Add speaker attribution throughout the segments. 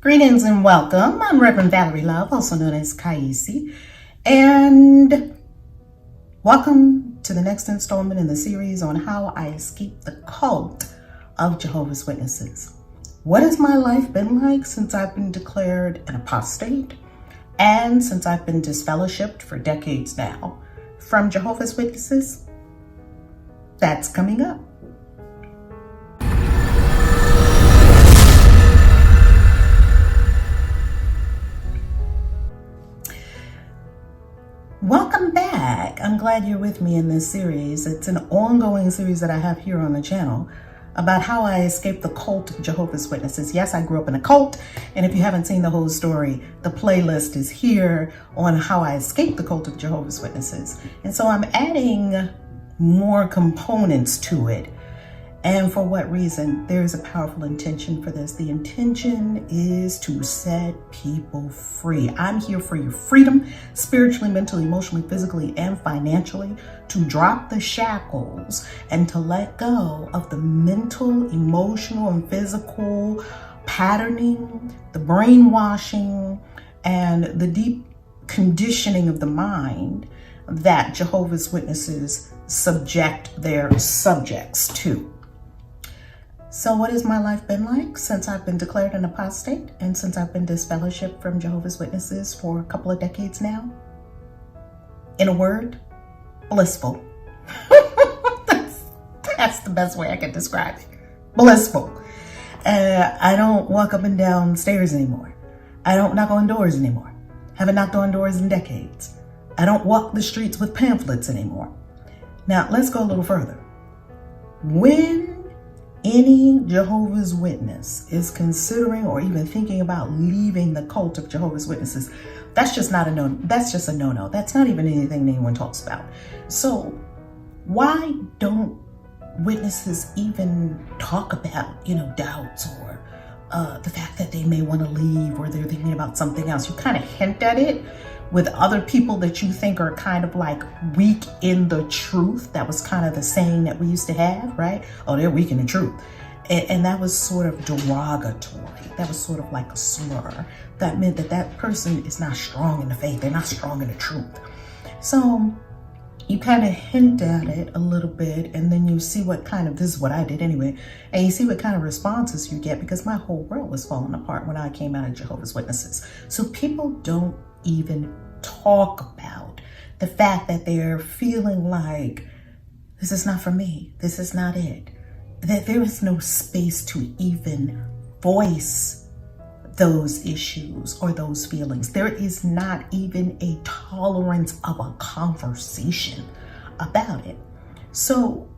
Speaker 1: Greetings and welcome. I'm Reverend Valerie Love, also known as KAISI, and welcome to the next installment in the series on how I escaped the cult of Jehovah's Witnesses. What has my life been like since I've been declared an apostate and since I've been disfellowshipped for decades now from Jehovah's Witnesses? That's coming up. Welcome back. I'm glad you're with me in this series. It's an ongoing series that I have here on the channel about how I escaped the cult of Jehovah's Witnesses. Yes, I grew up in a cult, and if you haven't seen the whole story, the playlist is here on how I escaped the cult of Jehovah's Witnesses. And so I'm adding more components to it. And for what reason? There is a powerful intention for this. The intention is to set people free. I'm here for your freedom, spiritually, mentally, emotionally, physically, and financially, to drop the shackles and to let go of the mental, emotional, and physical patterning, the brainwashing, and the deep conditioning of the mind that Jehovah's Witnesses subject their subjects to. So what has my life been like since I've been declared an apostate and since I've been disfellowshipped from Jehovah's Witnesses for a couple of decades now? In a word, blissful. That's the best way I can describe it. Blissful. I don't walk up and down stairs anymore. I don't knock on doors anymore. Haven't knocked on doors in decades. I don't walk the streets with pamphlets anymore. Now, let's go a little further. When any Jehovah's Witness is considering or even thinking about leaving the cult of Jehovah's Witnesses, that's just not a no. That's just a no-no. That's not even anything anyone talks about. So why don't witnesses even talk about, doubts or the fact that they may want to leave or they're thinking about something else? You kind of hint at it with other people that you think are kind of like weak in the truth. That was kind of the saying that we used to have, right? Oh, they're weak in the truth. And that was sort of derogatory. That was sort of like a slur. That meant that that person is not strong in the faith. They're not strong in the truth. So you kind of hint at it a little bit, and then you see what kind of, this is what I did anyway, and you see what kind of responses you get, because my whole world was falling apart when I came out of Jehovah's Witnesses. So people don't even talk about the fact that they're feeling like, this is not for me, this is not it, that there is no space to even voice those issues or those feelings. There is not even a tolerance of a conversation about it. So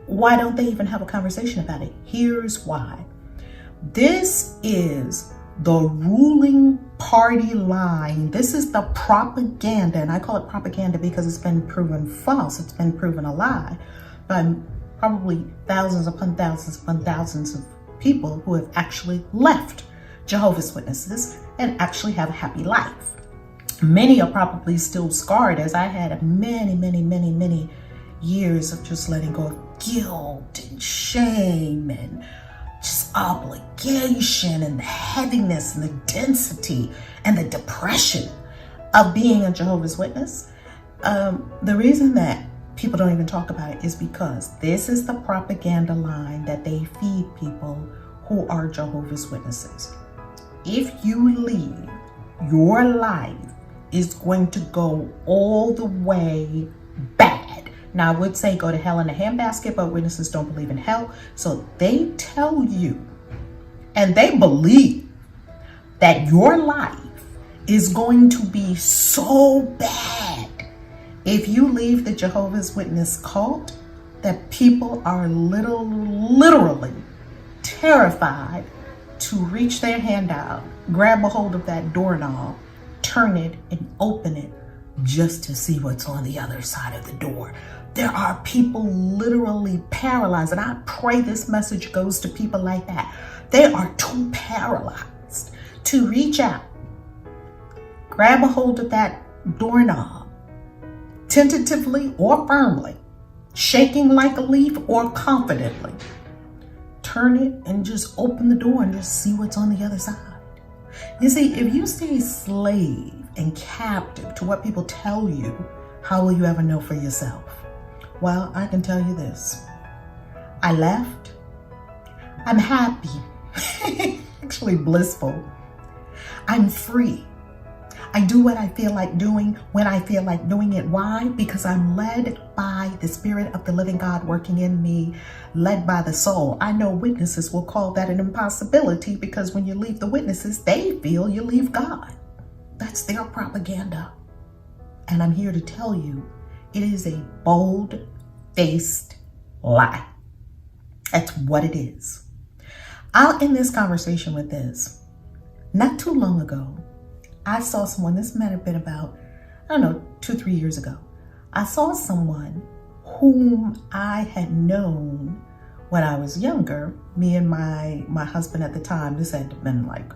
Speaker 1: why don't they even have a conversation about it? Here's why. This is the ruling party line. This is the propaganda, and I call it propaganda because it's been proven false. It's been proven a lie by probably thousands upon thousands of people who have actually left Jehovah's Witnesses and actually have a happy life. Many are probably still scarred, as I had many years of just letting go of guilt and shame and just obligation and the heaviness and the density and the depression of being a Jehovah's Witness. The reason that people don't even talk about it is because this is the propaganda line that they feed people who are Jehovah's Witnesses. If you leave, your life is going to go all the way bad. Now, I would say go to hell in a handbasket, but witnesses don't believe in hell. So they tell you, and they believe, that your life is going to be so bad if you leave the Jehovah's Witness cult that people are literally terrified to reach their hand out, grab a hold of that doorknob, turn it and open it just to see what's on the other side of the door. There are people literally paralyzed, and I pray this message goes to people like that. They are too paralyzed to reach out, grab a hold of that doorknob, tentatively or firmly, shaking like a leaf or confidently, turn it and just open the door and just see what's on the other side. You see, if you stay slave and captive to what people tell you, how will you ever know for yourself? Well, I can tell you this. I left. I'm happy. Actually blissful. I'm free. I do what I feel like doing when I feel like doing it. Why? Because I'm led by the Spirit of the living God working in me, led by the soul. I know witnesses will call that an impossibility because when you leave the witnesses, they feel you leave God. That's their propaganda. And I'm here to tell you, it is a bold-faced lie. That's what it is. I'll end this conversation with this. Not too long ago, I saw someone, this might have been about, 2-3 years ago. I saw someone whom I had known when I was younger, me and my husband at the time. This had been like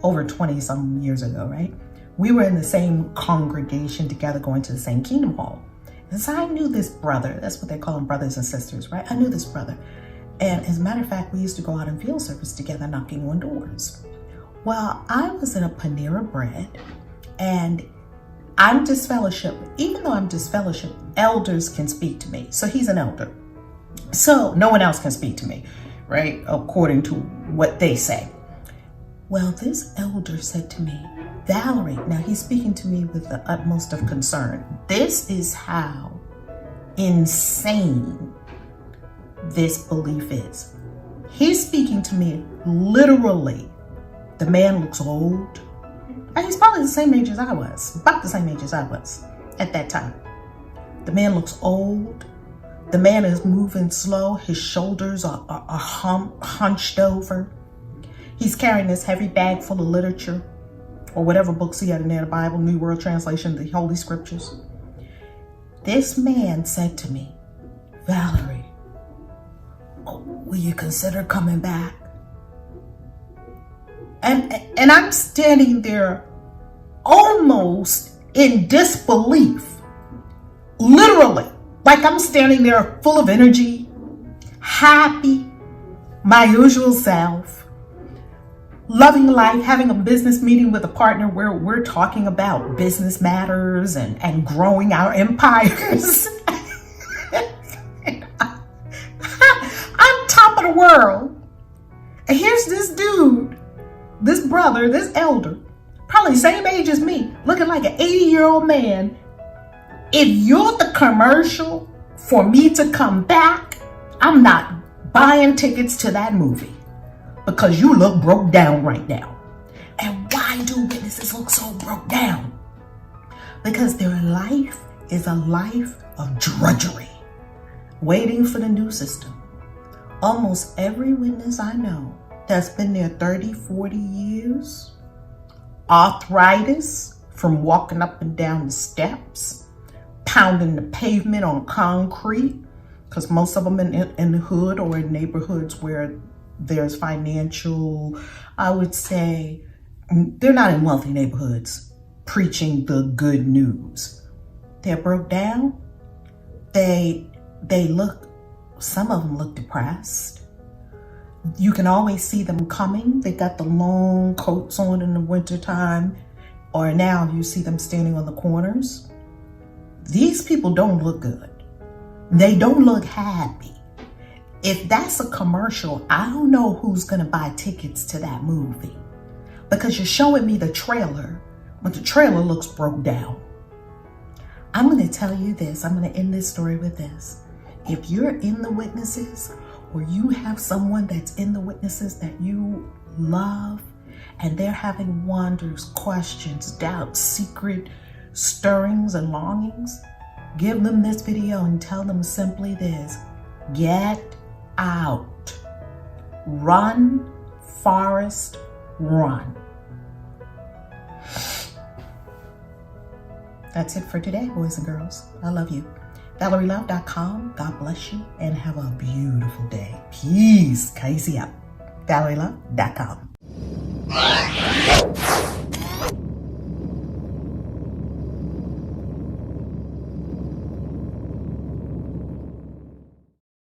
Speaker 1: over 20 some years ago, right? We were in the same congregation together, going to the same Kingdom Hall. And so I knew this brother. That's what they call them, brothers and sisters, right? I knew this brother. And as a matter of fact, we used to go out in field service together, knocking on doors. Well, I was in a Panera Bread, and I'm disfellowship. Even though I'm disfellowship, elders can speak to me. So he's an elder. So no one else can speak to me, right? According to what they say. Well, this elder said to me, Valerie, now he's speaking to me with the utmost of concern. This is how insane this belief is. He's speaking to me literally. The man looks old. And he's probably the same age as I was, about the same age as I was at that time. The man looks old. The man is moving slow. His shoulders are hunched over. He's carrying this heavy bag full of literature or whatever books he had in there, the Bible, New World Translation, the Holy Scriptures. This man said to me, Valerie, will you consider coming back? And I'm standing there almost in disbelief, literally, like I'm standing there full of energy, happy, my usual self, loving life, having a business meeting with a partner where we're talking about business matters and growing our empires. I'm top of the world. And here's this dude, this brother, this elder, probably the same age as me, looking like an 80-year-old man. If you're the commercial for me to come back, I'm not buying tickets to that movie because you look broke down right now. And why do witnesses look so broke down? Because their life is a life of drudgery, waiting for the new system. Almost every witness I know that's been there 30, 40 years, arthritis from walking up and down the steps, pounding the pavement on concrete, because most of them in the hood or in neighborhoods where there's financial, I would say, they're not in wealthy neighborhoods preaching the good news. They're broke down. They look, some of them look depressed. You can always see them coming. They got the long coats on in the wintertime, or now you see them standing on the corners. These people don't look good. They don't look happy. If that's a commercial, I don't know who's going to buy tickets to that movie, because you're showing me the trailer, but the trailer looks broke down. I'm going to tell you this. I'm going to end this story with this. If you're in the witnesses, or you have someone that's in the witnesses that you love, and they're having wonders, questions, doubts, secret stirrings and longings, give them this video and tell them simply this: get out. Run, Forrest, run. That's it for today, boys and girls. I love you. ValerieLove.com. God bless you and have a beautiful day. Peace. KAISI out. ValerieLove.com.